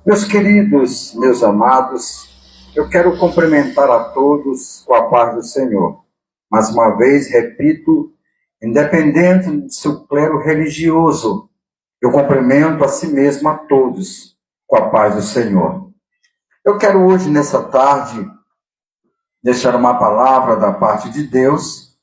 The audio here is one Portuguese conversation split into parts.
Meus queridos, meus amados, eu quero cumprimentar a todos com a paz do Senhor. Mais uma vez, repito, independente do seu clero religioso, eu cumprimento a si mesmo a todos com a paz do Senhor. Eu quero hoje, nessa tarde, deixar uma palavra da parte de Deus,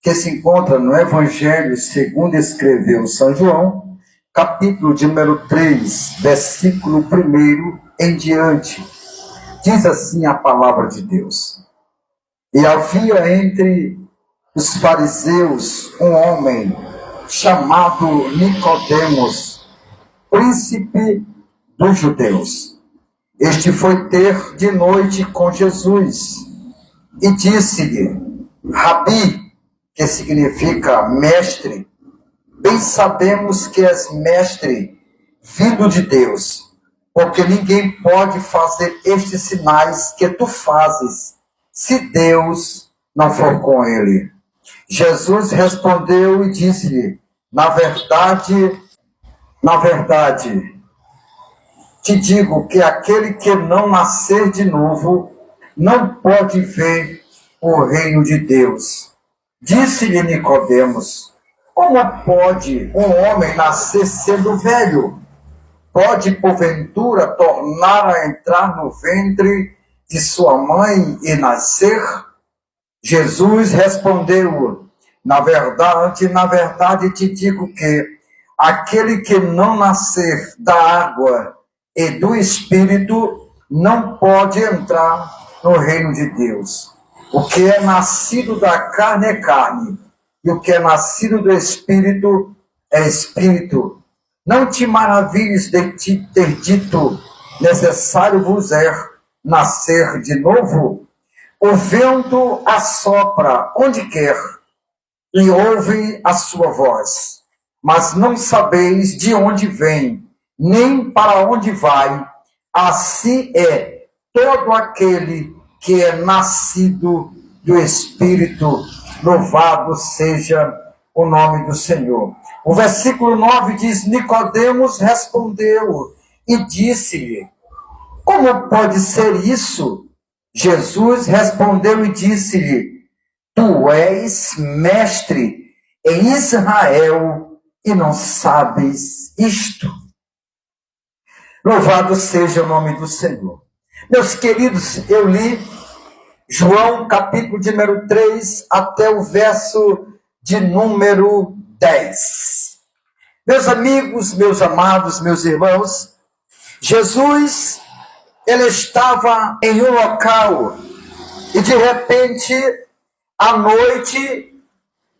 que se encontra no Evangelho segundo escreveu São João, capítulo de número 3, versículo 1 em diante. Diz assim a palavra de Deus: E havia entre os fariseus um homem chamado Nicodemos, príncipe dos judeus. Este foi ter de noite com Jesus e disse-lhe: Rabi, que significa mestre, bem sabemos que és mestre, vindo de Deus, porque ninguém pode fazer estes sinais que tu fazes, se Deus não for com ele. Jesus respondeu e disse-lhe: Na verdade, te digo que aquele que não nascer de novo não pode ver o reino de Deus. Disse-lhe Nicodemos: Como pode um homem nascer sendo velho? Pode, porventura, tornar a entrar no ventre de sua mãe e nascer? Jesus respondeu: Na verdade te digo que aquele que não nascer da água e do Espírito não pode entrar no reino de Deus. O que é nascido da carne é carne, e o que é nascido do Espírito é Espírito. Não te maravilhes de te ter dito: necessário vos é nascer de novo? O vento assopra onde quer, e ouve a sua voz, mas não sabeis de onde vem, nem para onde vai. Assim é todo aquele que é nascido do Espírito. Louvado seja o nome do Senhor. O versículo 9 diz: Nicodemos respondeu e disse-lhe: Como pode ser isso? Jesus respondeu e disse-lhe: Tu és mestre em Israel e não sabes isto. Louvado seja o nome do Senhor. Meus queridos, eu li João capítulo de número 3 até o verso de número 10. Meus amigos, meus amados, meus irmãos, Jesus, ele estava em um local e de repente, à noite,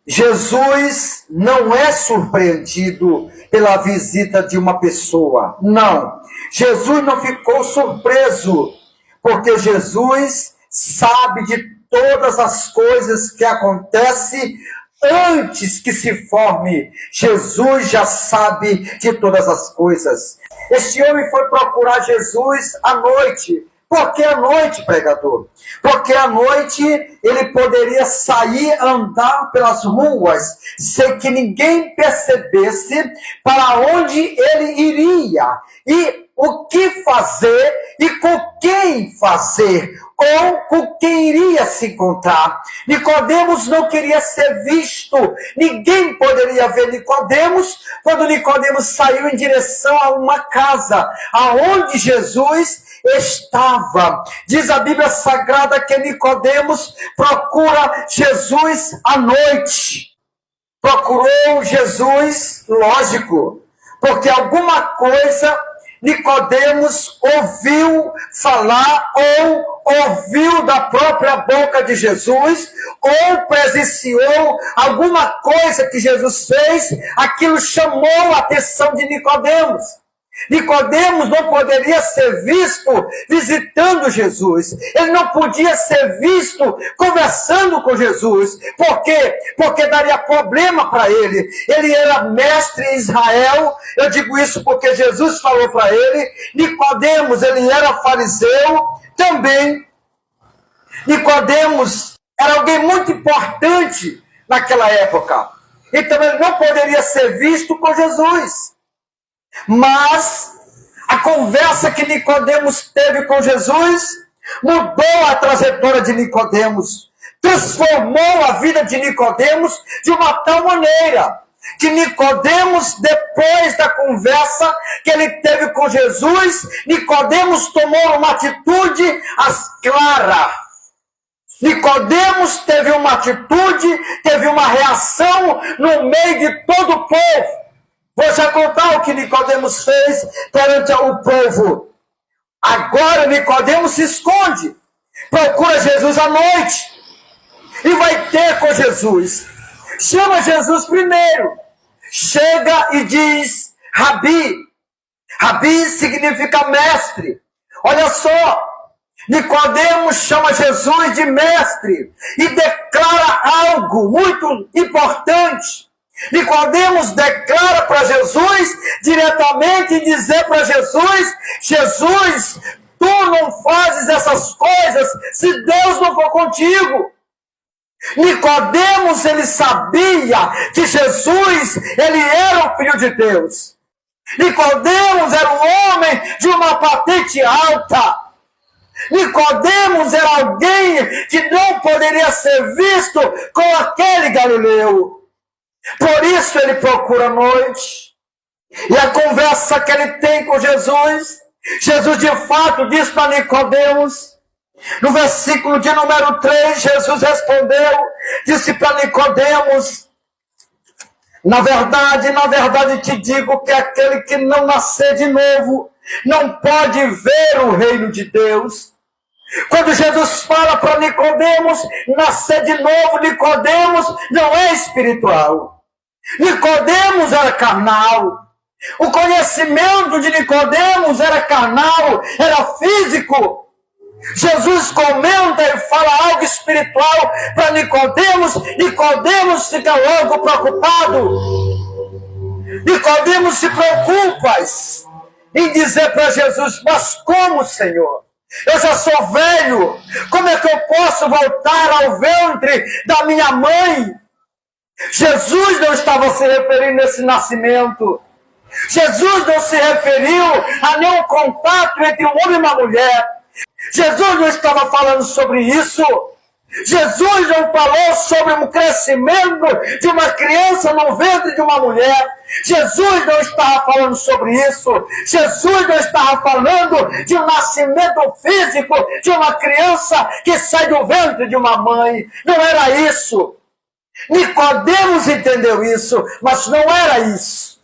Jesus não é surpreendido pela visita de uma pessoa. Não. Jesus não ficou surpreso, porque Jesus sabe de todas as coisas que acontecem antes que se forme. Jesus já sabe de todas as coisas. Este homem foi procurar Jesus à noite. Por que à noite, pregador? Porque à noite ele poderia sair, andar pelas ruas, sem que ninguém percebesse para onde ele iria, e o que fazer, e com quem fazer, ou com quem iria se encontrar. Nicodemos não queria ser visto, ninguém poderia ver Nicodemos, quando Nicodemos saiu em direção a uma casa, aonde Jesus estava. Diz a Bíblia Sagrada que Nicodemos procura Jesus à noite. Procurou Jesus, lógico, porque alguma coisa Nicodemos ouviu falar, ou ouviu da própria boca de Jesus, ou presenciou alguma coisa que Jesus fez, aquilo chamou a atenção de Nicodemos. Nicodemos não poderia ser visto visitando Jesus. Ele não podia ser visto conversando com Jesus. Por quê? Porque daria problema para ele. Ele era mestre em Israel. Eu digo isso porque Jesus falou para ele. Nicodemos, ele era fariseu também. Nicodemos era alguém muito importante naquela época. Então ele não poderia ser visto com Jesus. Mas A conversa que Nicodemos teve com Jesus mudou a trajetória de Nicodemos, transformou a vida de Nicodemos de uma tal maneira que Nicodemos, depois da conversa que ele teve com Jesus, Nicodemos tomou uma atitude clara. Nicodemos teve uma atitude, teve uma reação no meio de todo o povo. Vou já contar o que Nicodemos fez perante o povo. Agora Nicodemos se esconde, procura Jesus à noite e vai ter com Jesus. Chama Jesus primeiro, chega e diz: Rabi. Rabi significa mestre. Olha só, Nicodemos chama Jesus de mestre e declara algo muito importante. Nicodemos declara para Jesus diretamente e dizer para Jesus: Jesus, tu não fazes essas coisas se Deus não for contigo. Nicodemos, ele sabia que Jesus, ele era o Filho de Deus. Nicodemos era um homem de uma patente alta. Nicodemos era alguém que não poderia ser visto com aquele Galileu. Por isso ele procura a noite. E a conversa que ele tem com Jesus, Jesus de fato diz para Nicodemos, no versículo de número 3, Jesus respondeu, disse para Nicodemos: na verdade te digo que aquele que não nascer de novo não pode ver o reino de Deus. Quando Jesus fala para Nicodemos nascer de novo, Nicodemos não é espiritual. Nicodemos era carnal. O conhecimento de Nicodemos era carnal, era físico. Jesus comenta e fala algo espiritual para Nicodemos. Nicodemos fica logo preocupado. Nicodemos se preocupa em dizer para Jesus: mas como, Senhor? Eu já sou velho. Como é que eu posso voltar ao ventre da minha mãe? Jesus não estava se referindo a esse nascimento. Jesus não se referiu a nenhum contato entre um homem e uma mulher. Jesus não estava falando sobre isso. Jesus não falou sobre um crescimento de uma criança no ventre de uma mulher. Jesus não estava falando sobre isso. Jesus não estava falando de um nascimento físico de uma criança que sai do ventre de uma mãe. Não era isso. Nicodemos entendeu isso, mas não era isso.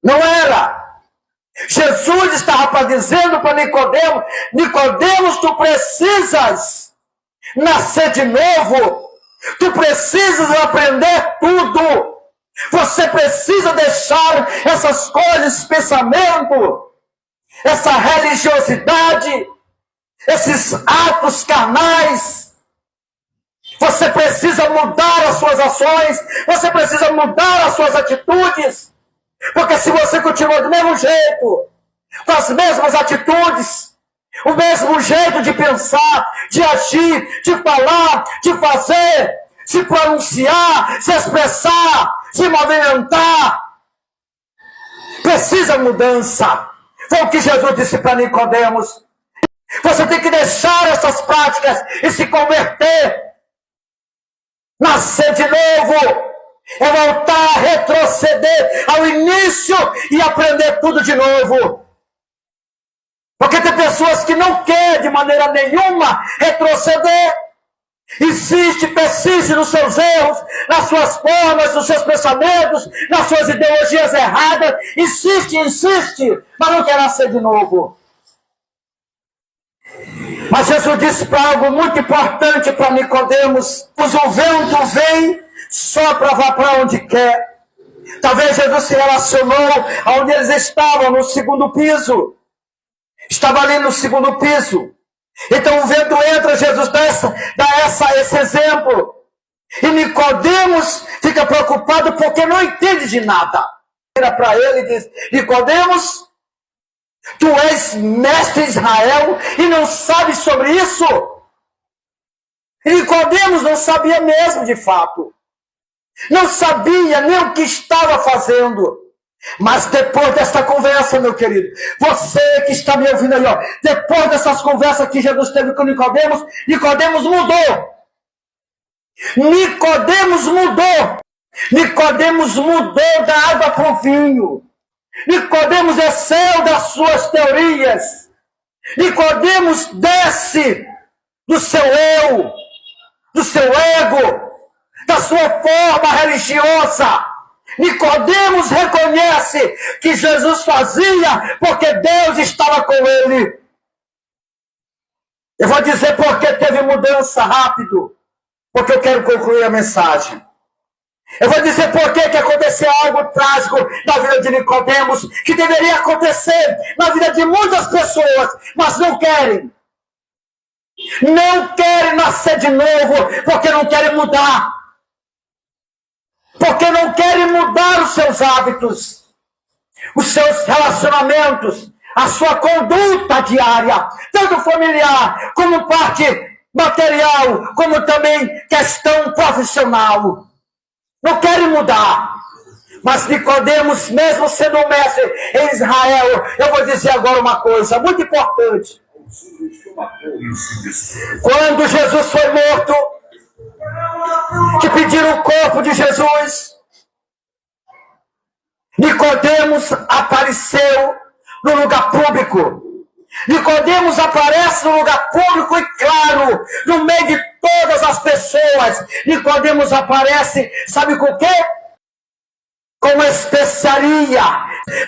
Não era. Jesus estava dizendo para Nicodemos: Nicodemos, tu precisas nascer de novo. Tu precisas aprender tudo. Você precisa deixar essas coisas, esse pensamento, essa religiosidade, esses atos carnais. Você precisa mudar as suas ações. Você precisa mudar as suas atitudes. Porque se você continua do mesmo jeito, com as mesmas atitudes, o mesmo jeito de pensar, de agir, de falar, de fazer, se pronunciar, se expressar, se movimentar, precisa mudança. Foi o que Jesus disse para Nicodemos. Você tem que deixar essas práticas e se converter. Nascer de novo. É voltar a retroceder ao início e aprender tudo de novo. Porque tem pessoas que não querem de maneira nenhuma retroceder. Insiste, persiste nos seus erros, nas suas formas, nos seus pensamentos, nas suas ideologias erradas. Insiste, mas não quer nascer de novo. Mas Jesus disse para algo muito importante para Nicodemos: o vento vem, sopra, vá para onde quer. Talvez Jesus se relacionou aonde eles estavam, no segundo piso. Estava ali no segundo piso. Então o vento entra, Jesus dá esse exemplo. E Nicodemos fica preocupado porque não entende de nada. Vira para ele e diz: Nicodemos, tu és mestre de Israel e não sabes sobre isso? E Nicodemos não sabia mesmo de fato. Não sabia nem o que estava fazendo. Mas depois desta conversa, meu querido, você que está me ouvindo aí, ó, depois dessas conversas que Jesus teve com Nicodemos, Nicodemos mudou. Nicodemos mudou. Nicodemos mudou da água para o vinho. Nicodemos desceu das suas teorias. Nicodemos desce do seu eu, do seu ego, da sua forma religiosa. Nicodemos reconhece que Jesus fazia porque Deus estava com ele. Eu vou dizer porque teve mudança rápido, porque eu quero concluir a mensagem. Eu vou dizer por que aconteceu algo trágico na vida de Nicodemos, que deveria acontecer na vida de muitas pessoas, mas não querem. Não querem nascer de novo, porque não querem mudar. Porque não querem mudar os seus hábitos, os seus relacionamentos, a sua conduta diária, tanto familiar, como parte material, como também questão profissional. Não querem mudar. Mas Nicodemos, mesmo sendo um mestre em Israel, eu vou dizer agora uma coisa muito importante. Quando Jesus foi morto, que pediram o corpo de Jesus, Nicodemos apareceu no lugar público. Nicodemos aparece no lugar público e claro, no meio de todas as pessoas. Nicodemos aparece, sabe com o quê? Com especiaria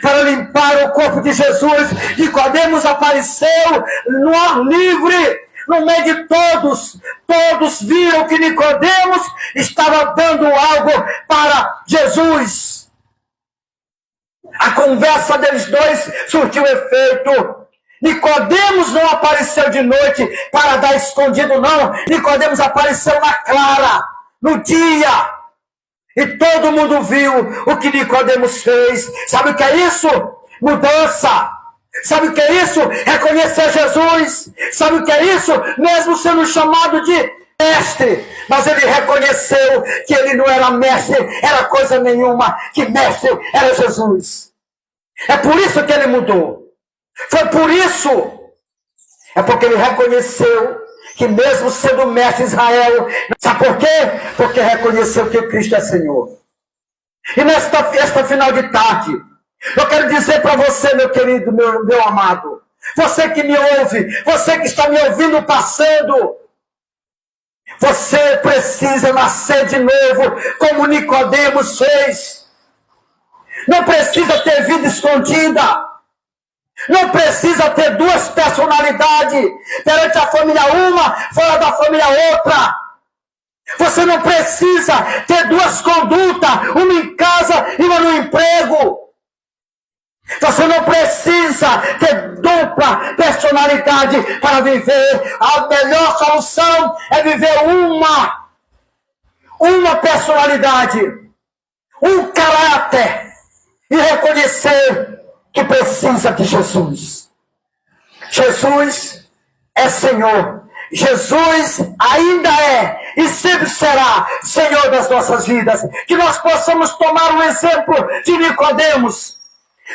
para limpar o corpo de Jesus. Nicodemos apareceu no ar livre, no meio de todos. Todos viram que Nicodemos estava dando algo para Jesus. A conversa deles dois surtiu efeito. Nicodemos não apareceu de noite para dar escondido, não. Nicodemos apareceu na clara, no dia. E todo mundo viu o que Nicodemos fez. Sabe o que é isso? Mudança. Sabe o que é isso? Reconhecer Jesus. Sabe o que é isso? Mesmo sendo chamado de mestre, mas ele reconheceu que ele não era mestre, era coisa nenhuma, que mestre era Jesus. É por isso que ele mudou. Foi por isso. É porque ele reconheceu que mesmo sendo mestre em Israel, sabe por quê? Porque reconheceu que Cristo é Senhor. E nesta final de tarde, eu quero dizer para você, meu querido, meu amado, você que me ouve, você que está me ouvindo passando, você precisa nascer de novo, como Nicodemos fez. Não precisa ter vida escondida. Não precisa ter duas personalidades, perante a família uma, fora da família outra. Você não precisa ter duas condutas, uma em casa e uma no emprego. Você não precisa ter dupla personalidade para viver. A melhor solução é viver uma personalidade, um caráter, e reconhecer que precisa de Jesus. Jesus é Senhor. Jesus ainda é e sempre será Senhor das nossas vidas. Que nós possamos tomar um exemplo de Nicodemos,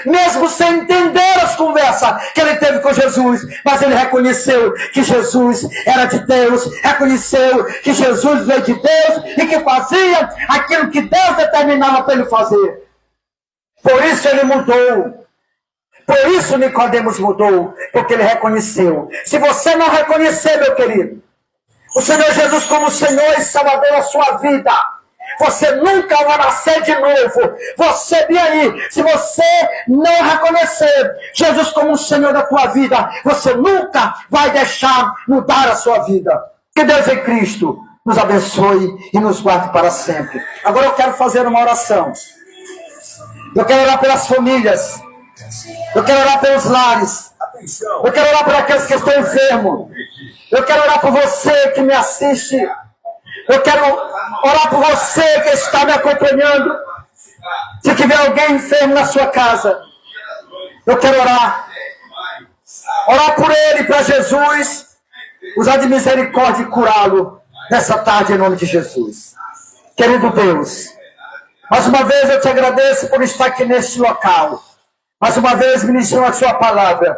mesmo sem entender as conversas que ele teve com Jesus, mas ele reconheceu que Jesus era de Deus, reconheceu que Jesus veio de Deus e que fazia aquilo que Deus determinava para ele fazer. Por isso ele mudou. Por isso Nicodemos mudou, porque ele reconheceu. Se você não reconhecer, meu querido, o Senhor Jesus como Senhor e Salvador da sua vida, você nunca vai nascer de novo. Você, e aí, se você não reconhecer Jesus como o Senhor da tua vida, você nunca vai deixar mudar a sua vida. Que Deus em Cristo nos abençoe e nos guarde para sempre. Agora eu quero fazer uma oração. Eu quero orar pelas famílias. Eu quero orar pelos lares. Eu quero orar por aqueles que estão enfermos. Eu quero orar por você que me assiste. Eu quero orar por você que está me acompanhando. Se tiver alguém enfermo na sua casa, eu quero orar. Orar por ele, para Jesus usar de misericórdia e curá-lo nessa tarde em nome de Jesus. Querido Deus, Mais uma vez eu te agradeço por estar aqui neste local. Mais uma vez ministrando a sua palavra.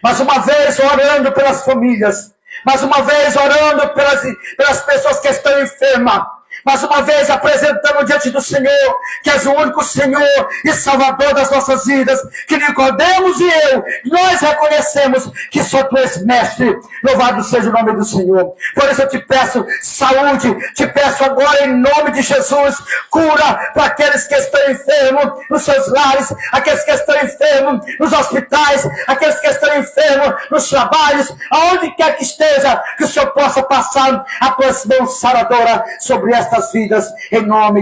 Mais uma vez orando pelas famílias. Mais uma vez orando pelas pessoas que estão enfermas. Mais uma vez apresentamos diante do Senhor, que és o único Senhor e Salvador das nossas vidas, que Nicodemos e eu, nós reconhecemos que só Tu és mestre. Louvado seja o nome do Senhor. Por isso eu te peço saúde, te peço agora em nome de Jesus, cura para aqueles que estão enfermos nos seus lares, aqueles que estão enfermos nos hospitais, aqueles que estão enfermos nos trabalhos, aonde quer que esteja, que o Senhor possa passar a Tua mão saradora sobre estas vidas, em nome de